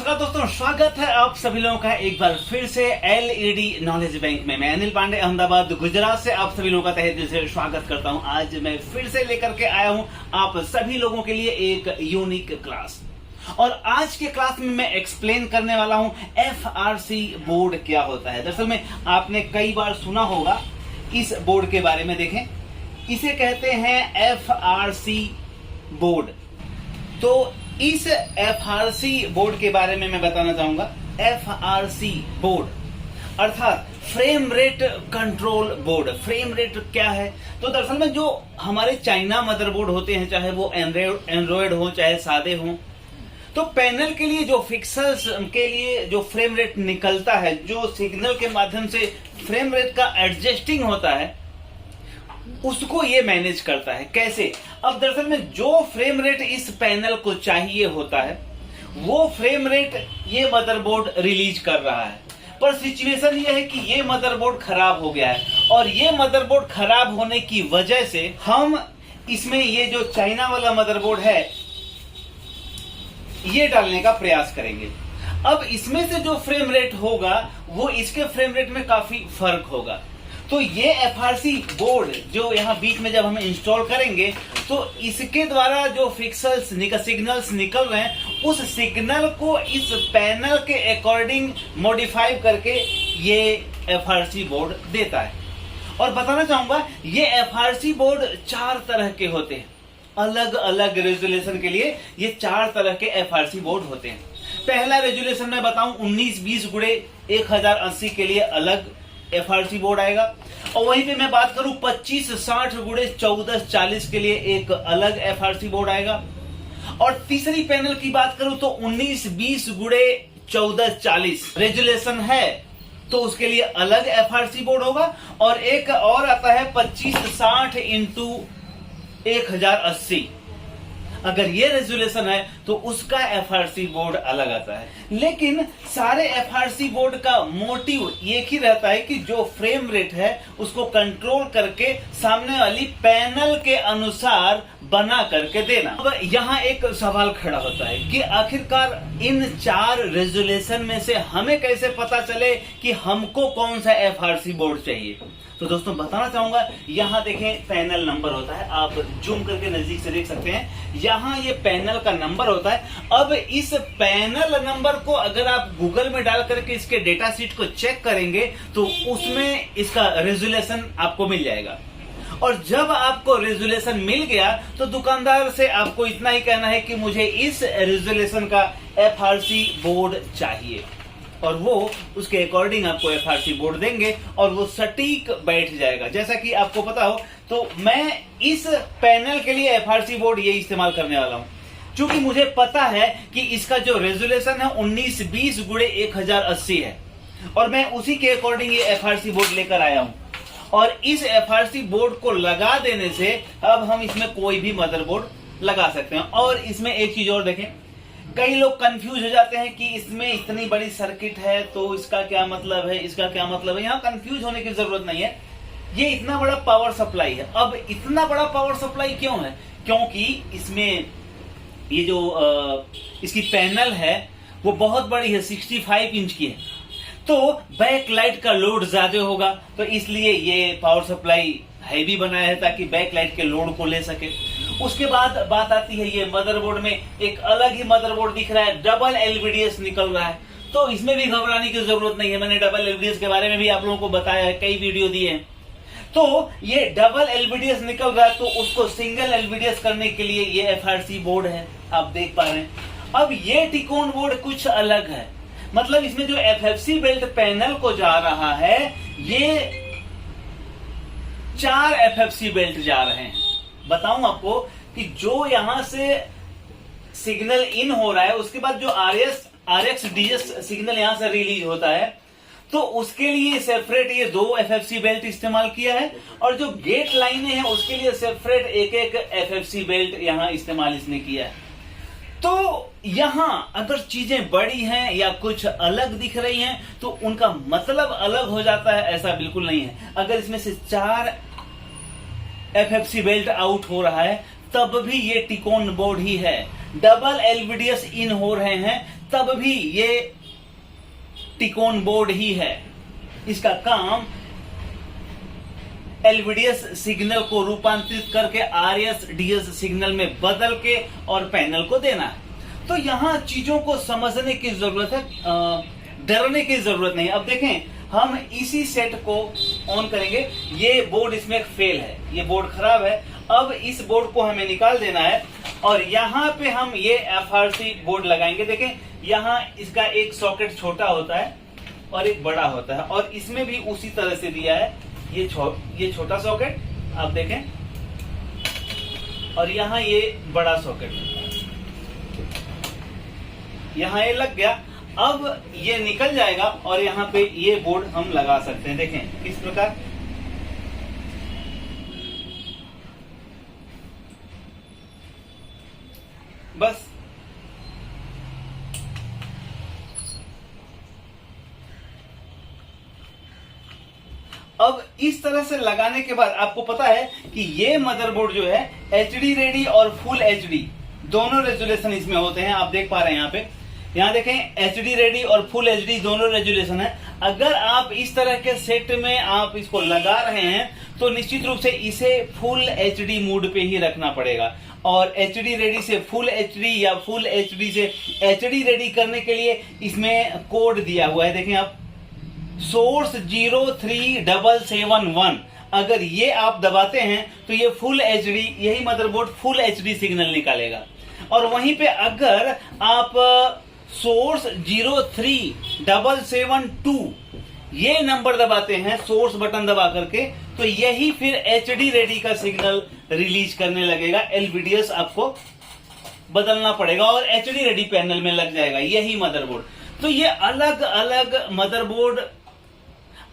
नमस्कार दोस्तों, स्वागत है आप सभी लोगों का एक बार फिर से एलईडी नॉलेज बैंक में। मैं अनिल पांडे अहमदाबाद गुजरात से आप सभी लोगों का तहे दिल से स्वागत करता हूं। आज मैं फिर से लेकर के आया हूं आप सभी लोगों के लिए एक यूनिक क्लास। और आज के क्लास में मैं एक्सप्लेन करने वाला हूं एफआरसी बोर्ड क्या होता है। दरअसल में आपने कई बार सुना होगा इस बोर्ड के बारे में। देखें, इसे कहते हैं एफआरसी बोर्ड। तो इस एफआरसी बोर्ड के बारे में मैं बताना चाहूंगा। एफआरसी बोर्ड अर्थात frame rate control board. Frame rate क्या है? तो दरअसल में जो हमारे चाइना मदरबोर्ड होते हैं, चाहे वो एंड्रॉयड हो चाहे सादे हो, तो पैनल के लिए जो पिक्सेल्स के लिए जो फ्रेम रेट निकलता है, जो सिग्नल के माध्यम से फ्रेम रेट का एडजस्टिंग होता है, उसको ये मैनेज करता है। कैसे? अब दरअसल में जो फ्रेम रेट इस पैनल को चाहिए होता है, वो फ्रेम रेट ये मदरबोर्ड रिलीज कर रहा है। पर सिचुएशन ये है कि ये मदरबोर्ड खराब हो गया है, और ये मदरबोर्ड खराब होने की वजह से हम इसमें ये जो चाइना वाला मदरबोर्ड है, ये डालने का प्रयास करेंगे। अब इसमें से जो फ्रेम रेट होगा वो इसके फ्रेम रेट में काफी फर्क होगा। तो ये एफआरसी बोर्ड जो यहाँ बीच में जब हम इंस्टॉल करेंगे, तो इसके द्वारा जो पिक्सेल्स सिग्नल्स निकल रहे हैं, उस सिग्नल को इस पैनल के अकॉर्डिंग मॉडिफाई करके ये एफआरसी बोर्ड देता है। और बताना चाहूंगा, ये एफआरसी बोर्ड 4 तरह के होते हैं। अलग अलग रेजोल्यूशन के लिए ये 4 तरह के एफआरसी बोर्ड होते हैं। पहला रेजोल्यूशन मैं बताऊं 1920x1080 के लिए अलग एफआरसी बोर्ड आएगा। और वहीं पे मैं बात करूं 2560x1440 के लिए एक अलग एफआरसी बोर्ड आएगा। और तीसरी पैनल की बात करूं तो 1920x1440 रेजोल्यूशन है, तो उसके लिए अलग एफआरसी बोर्ड होगा। और एक और आता है 2560x1080। अगर ये रेजोल्यूशन है तो उसका एफआरसी बोर्ड अलग आता है। लेकिन सारे एफआरसी बोर्ड का मोटिव एक ही रहता है कि जो फ्रेम रेट है उसको कंट्रोल करके सामने वाली पैनल के अनुसार बना करके देना। अब यहाँ एक सवाल खड़ा होता है कि आखिरकार इन 4 रेजोल्यूशन में से हमें कैसे पता चले कि हमको कौन सा एफआरसी बोर्ड चाहिए। तो दोस्तों बताना चाहूंगा, यहाँ देखें पैनल नंबर होता है। आप जूम करके नजदीक से देख सकते हैं, यहाँ ये पैनल का नंबर होता है। अब इस पैनल नंबर को अगर आप गूगल में डाल करके इसके डेटा शीट को चेक करेंगे तो उसमें इसका रेजोल्यूशन आपको मिल जाएगा। और जब आपको रेजोल्यूशन मिल गया तो दुकानदार से आपको इतना ही कहना है कि मुझे इस रेजोल्यूशन का एफआरसी बोर्ड चाहिए, और वो उसके अकॉर्डिंग आपको एफआरसी बोर्ड देंगे और वो सटीक बैठ जाएगा। जैसा कि आपको पता हो, तो मैं इस पैनल के लिए एफआरसी बोर्ड ये इस्तेमाल करने वाला हूं, क्योंकि मुझे पता है कि इसका जो रेजोल्यूशन है 1920x1080 है, और मैं उसी के अकॉर्डिंग ये एफआरसी बोर्ड लेकर आया हूं। और इस एफआरसी बोर्ड को लगा देने से अब हम इसमें कोई भी मदरबोर्ड लगा सकते हैं। और इसमें एक चीज और देखें, कई लोग कंफ्यूज हो जाते हैं कि इसमें इतनी बड़ी सर्किट है तो इसका क्या मतलब है, इसका क्या मतलब है। यहाँ कंफ्यूज होने की जरूरत नहीं है। ये इतना बड़ा पावर सप्लाई है। अब इतना बड़ा पावर सप्लाई क्यों है? क्योंकि इसमें ये जो इसकी पैनल है वो बहुत बड़ी है, 65 इंच की है, तो बैक लाइट का लोड ज्यादा होगा, तो इसलिए ये पावर सप्लाई हैवी बनाया है ताकि बैक लाइट के लोड को ले सके। उसके बाद बात आती है, ये मदरबोर्ड में एक अलग ही मदरबोर्ड दिख रहा है, डबल एलवीडीएस निकल रहा है। तो इसमें भी घबराने की जरूरत नहीं है। मैंने डबल एलवीडीएस के बारे में भी आप लोगों को बताया है, कई वीडियो दिए हैं। तो ये डबल एलवीडीएस निकल रहा है, तो उसको सिंगल एलवीडीएस करने के लिए ये एफआरसी बोर्ड है, आप देख पा रहे हैं। अब ये टिकोन बोर्ड कुछ अलग है, मतलब इसमें जो एफएफसी बेल्ट पैनल को जा रहा है, ये 4 एफएफसी बेल्ट जा रहे हैं। बताऊं आपको कि जो यहां से सिग्नल इन हो रहा है, उसके बाद जो आरएक्स डीएस सिग्नल यहां से रिलीज होता है, तो उसके लिए सेपरेट ये 2 एफएफसी बेल्ट इस्तेमाल किया है। और जो गेट लाइनें हैं उसके लिए सेपरेट एक एफएफसी बेल्ट यहां इस्तेमाल इसने किया है। तो यहां अगर चीजें बड़ी हैं या कुछ अलग दिख रही हैं तो उनका मतलब अलग हो जाता है, ऐसा बिल्कुल नहीं है। अगर इसमें से 4 एफएफसी बेल्ट आउट हो रहा है तब भी ये टिकोन बोर्ड ही है। डबल एलवीडीएस इन हो रहे हैं तब भी ये टिकोन बोर्ड ही है। इसका काम एलवीडीएस सिग्नल को रूपांतरित करके आरएस-डीएस सिग्नल में बदल के और पैनल को देना है। तो यहां चीजों को समझने की जरूरत है, डरने की जरूरत नहीं। अब देखें, हम इसी सेट को ऑन करेंगे। ये बोर्ड इसमें एक फेल है, ये बोर्ड खराब है। अब इस बोर्ड को हमें निकाल देना है और यहां पे हम ये एफआरसी बोर्ड लगाएंगे। देखें, यहां इसका एक सॉकेट छोटा होता है और एक बड़ा होता है, और इसमें भी उसी तरह से दिया है। ये छोटा सॉकेट आप देखें, और यहां ये बड़ा सॉकेट, यहां ये लग गया। अब ये निकल जाएगा और यहां पे ये बोर्ड हम लगा सकते हैं। देखें किस प्रकार, बस अब इस तरह से लगाने के बाद आपको पता है कि ये मदरबोर्ड जो है एचडी रेडी और फुल एचडी दोनों रेजोल्यूशन इसमें होते हैं। आप देख पा रहे हैं यहाँ पे, यहाँ देखें एचडी रेडी और फुल एचडी दोनों रेजोल्यूशन है। अगर आप इस तरह के सेट में आप इसको लगा रहे हैं तो निश्चित रूप से इसे फुल एचडी मोड पे ही रखना पड़ेगा, और एचडी रेडी से फुल एचडी या फुल एचडी से एचडी रेडी करने के लिए इसमें कोड दिया हुआ है। देखें आप, सोर्स 03771, अगर ये आप दबाते हैं तो ये फुल एचडी, यही मदरबोर्ड फुल एचडी सिग्नल निकालेगा। और वहीं पे अगर आप सोर्स 03772 ये नंबर दबाते हैं, सोर्स बटन दबा करके, तो यही फिर एचडी रेडी का सिग्नल रिलीज करने लगेगा। एलवीडीएस आपको बदलना पड़ेगा और एचडी रेडी पैनल में लग जाएगा यही मदरबोर्ड। तो ये अलग अलग मदरबोर्ड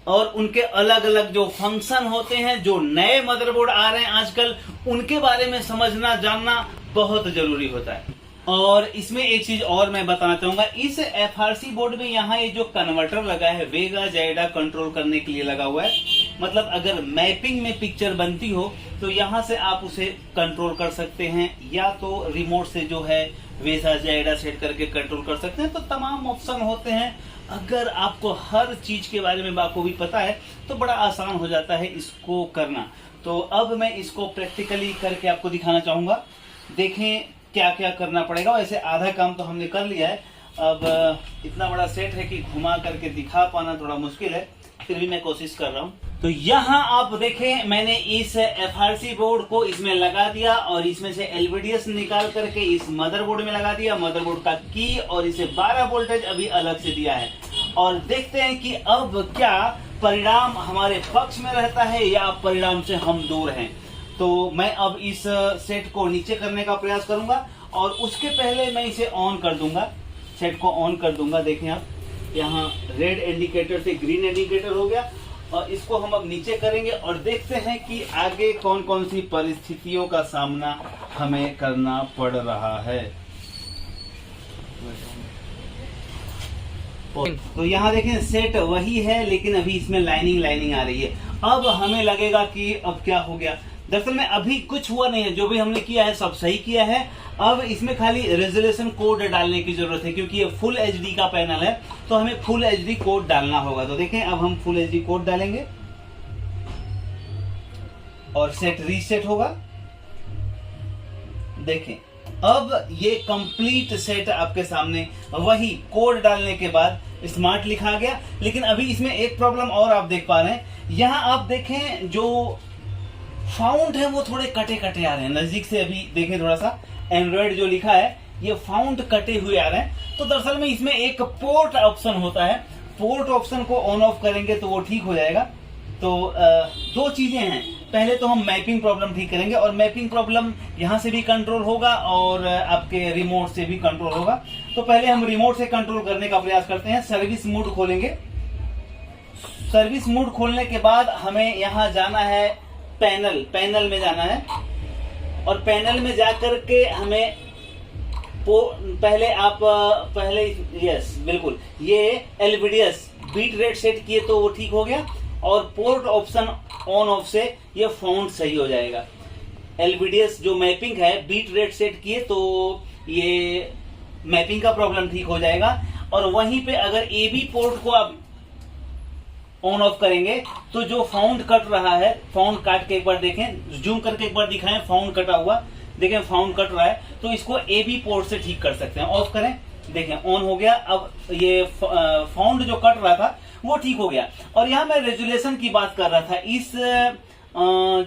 और उनके अलग अलग जो फंक्शन होते हैं, जो नए मदरबोर्ड आ रहे हैं आजकल, उनके बारे में समझना जानना बहुत जरूरी होता है। और इसमें एक चीज और मैं बताना चाहूंगा, इस एफआरसी बोर्ड में यहाँ ये जो कन्वर्टर लगा है वेगा जायडा कंट्रोल करने के लिए लगा हुआ है। मतलब अगर मैपिंग में पिक्चर बनती हो तो यहाँ से आप उसे कंट्रोल कर सकते हैं, या तो रिमोट से जो है वेगा जायडा सेट करके कंट्रोल कर सकते हैं। तो तमाम ऑप्शन होते हैं। अगर आपको हर चीज के बारे में बाखूबी पता है तो बड़ा आसान हो जाता है इसको करना। तो अब मैं इसको प्रैक्टिकली करके आपको दिखाना चाहूंगा। देखें क्या क्या करना पड़ेगा। वैसे आधा काम तो हमने कर लिया है। अब इतना बड़ा सेट है कि घुमा करके दिखा पाना थोड़ा मुश्किल है, फिर भी मैं कोशिश कर रहा हूँ। तो यहाँ आप देखें, मैंने इस एफआरसी बोर्ड को इसमें लगा दिया और इसमें से एलवीडीएस निकाल करके इस मदरबोर्ड में लगा दिया। मदरबोर्ड का की और इसे 12 वोल्टेज अभी अलग से दिया है। और देखते हैं कि अब क्या परिणाम हमारे पक्ष में रहता है या परिणाम से हम दूर हैं। तो मैं अब इस सेट को नीचे करने का प्रयास करूंगा और उसके पहले मैं इसे ऑन कर दूंगा, सेट को ऑन कर दूंगा। देखें आप, यहाँ रेड इंडिकेटर से ग्रीन इंडिकेटर हो गया और इसको हम अब नीचे करेंगे और देखते हैं कि आगे कौन कौन सी परिस्थितियों का सामना हमें करना पड़ रहा है। तो यहाँ देखें सेट वही है, लेकिन अभी इसमें लाइनिंग आ रही है। अब हमें लगेगा कि अब क्या हो गया। दरअसल में अभी कुछ हुआ नहीं है, जो भी हमने किया है सब सही किया है। अब इसमें खाली रेजोल्यूशन कोड डालने की जरूरत है, क्योंकि ये फुल एचडी का पैनल है तो हमें फुल एचडी कोड डालना होगा। तो देखें अब हम फुल एचडी कोड डालेंगे और सेट रीसेट होगा। देखें अब ये कंप्लीट सेट आपके सामने, वही कोड डालने के बाद स्मार्ट लिखा गया। लेकिन अभी इसमें एक प्रॉब्लम और आप देख पा रहे हैं, यहां आप देखें जो फाउंड है वो थोड़े कटे कटे आ रहे हैं। नजदीक से अभी देखें थोड़ा सा, एंड्रॉइड जो लिखा है ये फाउंड कटे हुए आ रहे हैं। तो दरअसल में इसमें एक पोर्ट ऑप्शन होता है, पोर्ट ऑप्शन को ऑन ऑफ करेंगे तो वो ठीक हो जाएगा। तो दो चीजें हैं, पहले तो हम मैपिंग प्रॉब्लम ठीक करेंगे और मैपिंग प्रॉब्लम यहां से भी कंट्रोल होगा और आपके रिमोट से भी कंट्रोल होगा। तो पहले हम रिमोट से कंट्रोल करने का प्रयास करते हैं। सर्विस मोड खोलेंगे। सर्विस मोड खोलने के बाद हमें यहां जाना है पैनल में जाना है और पैनल में जाकर के हमें पहले यस बिल्कुल, ये एलवीडीएस बीट रेट सेट किए तो वो ठीक हो गया और पोर्ट ऑप्शन ऑन ऑफ से ये फाउंड सही हो जाएगा। एलवीडीएस जो मैपिंग है बीट रेट सेट किए तो ये मैपिंग का प्रॉब्लम ठीक हो जाएगा। और वहीं पे अगर ए बी पोर्ट को आप ऑन ऑफ करेंगे तो जो फाउंड कट रहा है, फाउंड काट के एक बार देखें, जूम करके एक बार दिखाएं, फाउंड कटा हुआ देखें, फाउंड कट रहा है, तो इसको ए बी पोर्ट से ठीक कर सकते हैं। ऑफ करें, देखें ऑन हो गया। अब ये फाउंड जो कट रहा था वो ठीक हो गया। और यहां मैं रेजुलेशन की बात कर रहा था। इस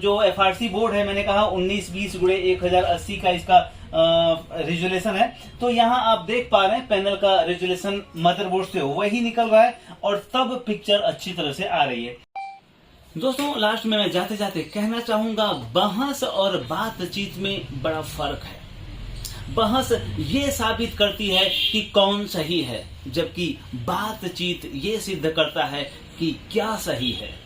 जो एफआरसी बोर्ड है, मैंने कहा 1920x1080 का इसका रेजुलेशन है। तो यहां आप देख पा रहे हैं पैनल का रेजुलेशन मदरबोर्ड से वही निकल रहा है और तब पिक्चर अच्छी तरह से आ रही है। दोस्तों लास्ट में मैं जाते जाते कहना चाहूंगा, बहस और बातचीत में बड़ा फर्क है। बहस ये साबित करती है कि कौन सही है, जबकि बातचीत ये सिद्ध करता है कि क्या सही है।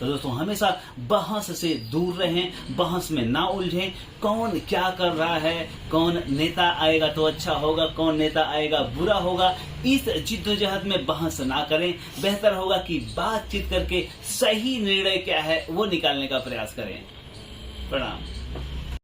तो दोस्तों हमेशा बहस से दूर रहें, बहस में ना उलझें। कौन क्या कर रहा है, कौन नेता आएगा तो अच्छा होगा, कौन नेता आएगा बुरा होगा, इस जिद्दोजहद में बहस ना करें। बेहतर होगा कि बातचीत करके सही निर्णय क्या है वो निकालने का प्रयास करें। प्रणाम।